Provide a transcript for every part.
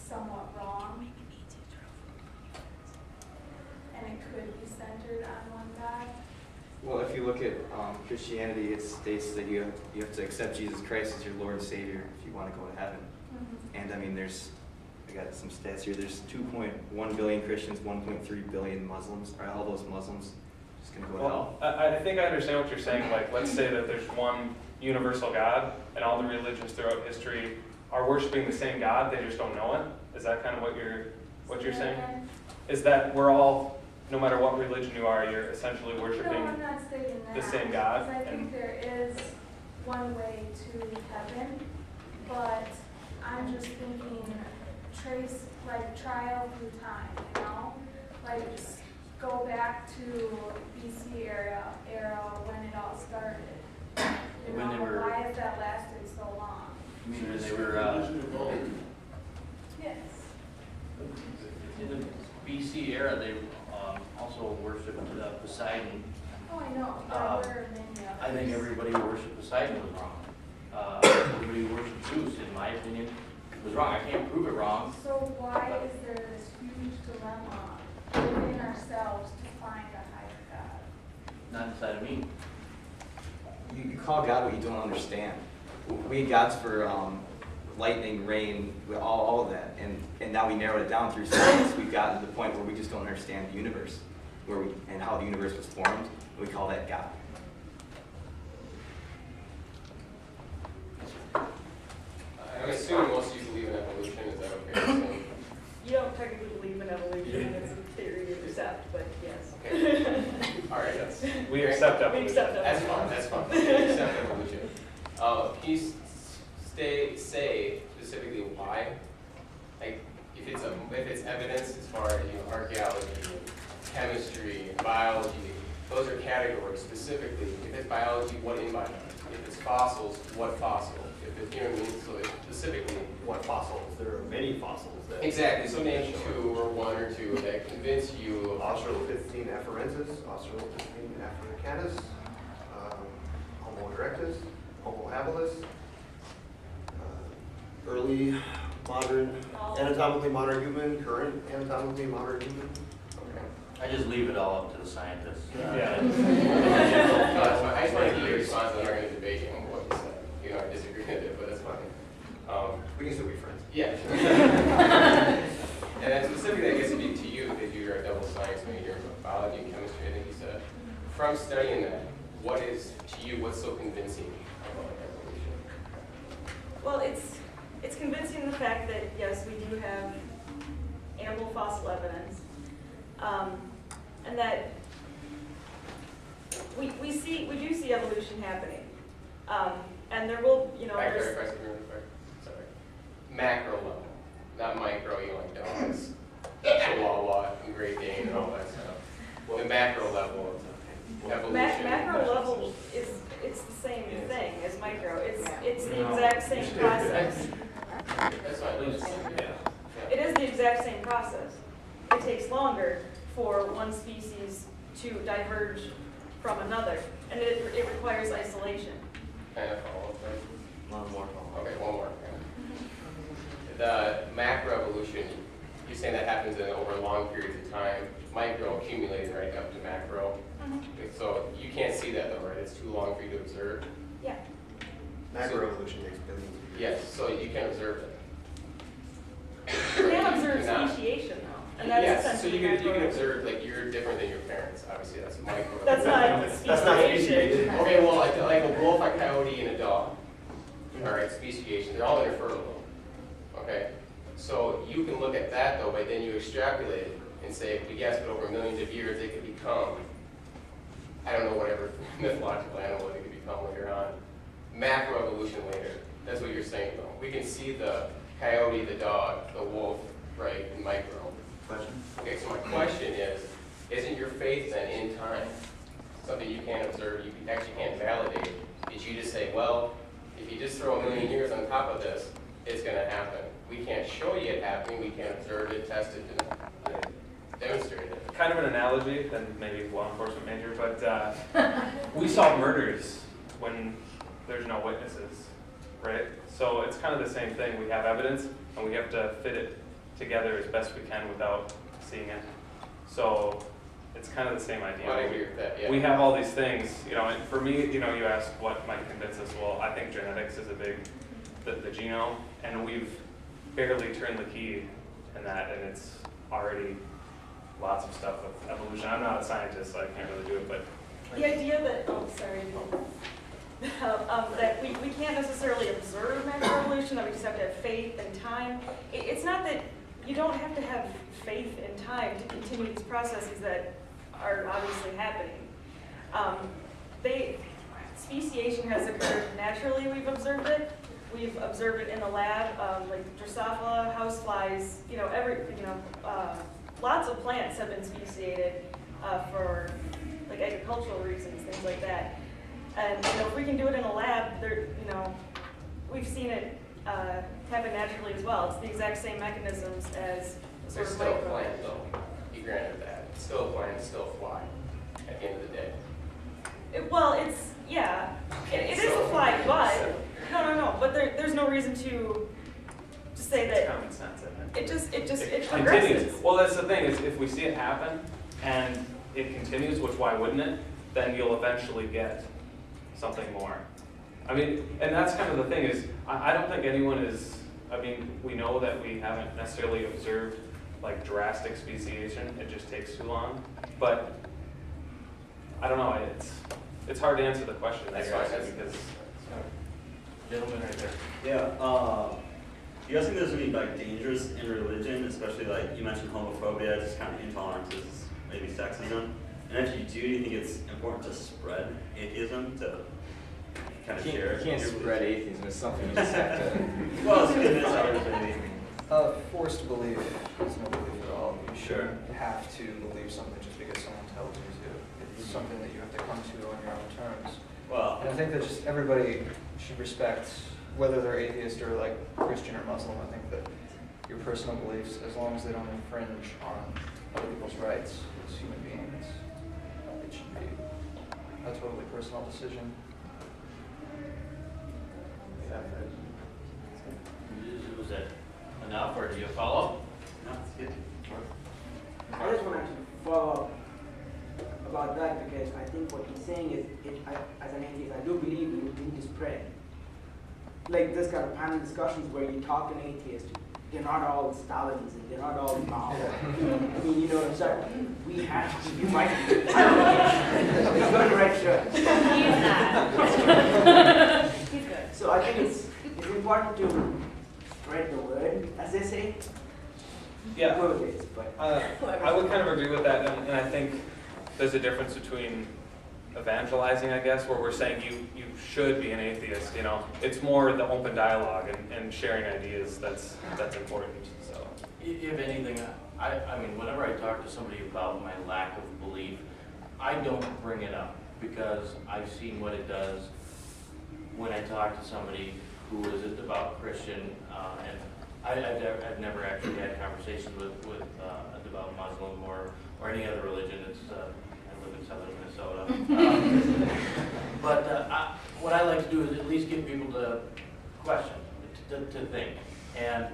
somewhat wrong, and it could be centered on one God. Well, if you look at Christianity, it states that you have to accept Jesus Christ as your Lord and Savior if you want to go to heaven. And I mean, I got some stats here. There's 2.1 billion Christians, 1.3 billion Muslims. Are all those Muslims just going to go to hell? I think I understand what you're saying. Like, let's say that there's one universal God, and all the religions throughout history are worshiping the same God. They just don't know it. Is that kind of what you're saying? Is that we're all, no matter what religion you are, you're essentially worshiping I'm not stating that. the same God? I think there is one way to heaven, but I'm just thinking trial through time, you know? Like, just go back to BC era when it all started. You know, why has that lasted so long? I mean, when they were, Yes. in the BC era, they also worshipped Poseidon. Oh, I know. There were many others. I think everybody who worshipped Poseidon was wrong. Everybody who worshipped Zeus, in my opinion, was wrong. I can't prove it wrong. So why is there this huge dilemma within ourselves to find a higher God? Not inside of me. You call God what you don't understand. We had gods for lightning, rain, all of that, and now we narrowed it down through science. We've gotten to the point where we just don't understand the universe, and how the universe was formed. And we call that God. I'm assuming most of you believe in evolution. Is that okay to assume? You don't technically believe in evolution, it's a theory you accept, but yes. Okay. All right. That's, We accept We evolution. accept that's evolution. fine. That's fine. We accept evolution. Can you say specifically why? Like, if it's evidence as far as archaeology, chemistry, and biology, those are categories specifically. If it's biology, what in biology? If it's fossils, what fossil? If it's, you know what I mean? So it's specifically What fossils? There are many fossils that exactly. So name two or one or two that convince you of Australopithecine afarensis, Australopithecine africanus, Homo erectus, Homo habilis, early modern, anatomically modern human, current anatomically modern human. I just leave it all up to the scientists. Yeah. No, that's fine. I just want to hear your response. I'm not going to debate you on what you said. You know, I disagree with it, but that's fine. We can still be friends. Yeah. And then specifically, I guess it'd be to you, because you're a double science major, biology and chemistry, I think you said. From studying that, what is, to you, what's so convincing about evolution? Well, it's convincing the fact that, yes, we do have ample fossil evidence, and that we do see evolution happening. And there will, you know, there's... Sorry. Macro level, not micro, you know, like dogs, Chihuahua, and Great Dane, and all that stuff. The macro level of evolution. Macro level it's the same thing as micro. It's the exact same process. That's fine. It is the exact same process. It takes longer for one species to diverge from another, and it requires isolation. Kind of follow up, right? One more. Okay, one more. The macroevolution, you're saying that happens over long periods of time. Micro accumulated right up to macro. Okay, so you can't see that though, right? It's too long for you to observe. Yeah. Macroevolution takes billions of years. Yes, so you can observe it. You can observe cannot. speciation though, and that's Yes, so essentially you can macro. observe like you're different than your parents. Obviously, that's micro. That's not That's not speciation. Okay, well, like a wolf, a coyote, and a dog. All right, speciation. They're all infertile. Okay, so you can look at that though, but then you extrapolate it and say, but yes, but over millions of years, they could become, I don't know, whatever mythological animal they could become later on. Macroevolution later. That's what you're saying though. We can see the coyote, the dog, the wolf, right, in micro. Question? Okay, so my question is, isn't your faith then in time something you can't observe, you actually can't validate? Did you just say, well, if you just throw a million years on top of this, it's going to happen. We can't show you it happening, we can't observe it, test it, and demonstrate it. Kind of an analogy, then maybe law enforcement major, but we solve murders when there's no witnesses, right? So it's kind of the same thing. We have evidence, and we have to fit it together as best we can without seeing it. So it's kind of the same idea. I agree with that, yeah. We have all these things, you know, and for me, you know, you asked what might convince us. Well, I think genetics is a big, the genome, and we've barely turned the key in that, and it's already lots of stuff with evolution. I'm not a scientist, so I can't really do it, but The idea that, that we can't necessarily observe natural evolution, that we just have to have faith and time. It's not that you don't have to have faith and time to continue these processes that are obviously happening. Speciation has occurred naturally, we've observed it. We've observed it in the lab, like Drosophila, houseflies, lots of plants have been speciated for like agricultural reasons, things like that. And if we can do it in a lab, we've seen it happen naturally as well. It's the exact same mechanisms as sort It's of still a micro. plant though, you granted that. It's still a plant, it's still a fly, at the end of the day. It is a fly, but, no, but there's no reason to say it's that common sense, isn't it? it continues. progresses. Well, that's the thing, is if we see it happen and it continues, which why wouldn't it, then you'll eventually get something more. I mean, and that's kind of the thing is, I don't think anyone is, we know that we haven't necessarily observed like drastic speciation, it just takes too long, but I don't know, it's hard to answer the question that That's you're fine, asking because, Gentleman right there. Yeah, do you guys think there's any like dangers in religion, especially like you mentioned homophobia, just kind of intolerances, maybe sexism? And if you do you think it's important to spread atheism to kind of share it? You can't spread atheism, it's something you just have to. Well, it's convince others maybe. Forced belief is no belief at all. You shouldn't have to believe something just because someone tells you to. It's something that you have to come to on your own terms. Well, And I think that just everybody should respect, whether they're atheist or like Christian or Muslim. I think that your personal beliefs, as long as they don't infringe on other people's rights as human beings, it should be a totally personal decision. Was that enough, or do you follow? no, it's good. I just wanted to follow up about that because I think what he's saying is, as an atheist, I do believe you need to spread. Like this kind of panel discussions where you talk to an atheist, they're not all Stalins and they're not all Mao. I mean, you know what I'm saying? We have to, you might be. I don't know. He's got the right shirt. He's good. So I think it's important to spread the word, as they say. yeah. Whoever it is, but I would kind of agree with that, and I think there's a difference between evangelizing, I guess, where we're saying you should be an atheist, you know. It's more the open dialogue and sharing ideas that's important, so. If anything, I mean, whenever I talk to somebody about my lack of belief, I don't bring it up because I've seen what it does when I talk to somebody who is a devout Christian, and I've never actually had conversations with a devout Muslim or any other religion. It's I live in southern Minnesota, but what I like to do is at least get people to question, to think, and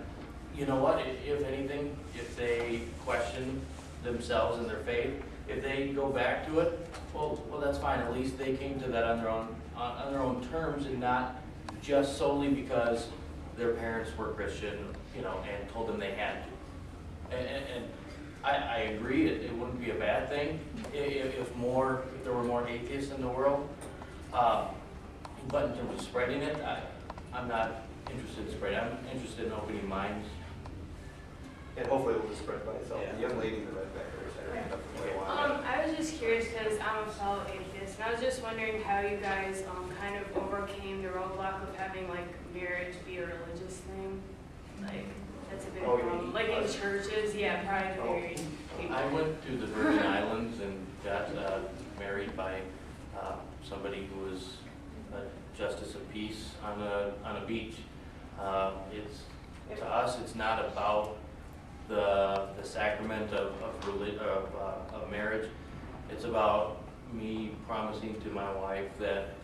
you know what? If anything, if they question themselves and their faith, if they go back to it, well, that's fine. At least they came to that on their own terms, and not just solely because their parents were Christian, you know, and told them they had to. And I agree, it wouldn't be a bad thing if there were more atheists in the world. But in terms of spreading it, I'm not interested in spreading. I'm interested in opening minds. And hopefully it will just spread by itself. Yeah. The young lady in the red back there said her hand up for a while. I was just curious because I'm a fellow atheist, and I was just wondering how you guys kind of overcame the roadblock of having like marriage be a religious thing. Like that's a big Oh, you problem. mean Like in us? churches, yeah, private married people. I went to the Virgin Islands and got married by somebody who was a justice of peace on a beach. To us, it's not about the sacrament of marriage. It's about me promising to my wife that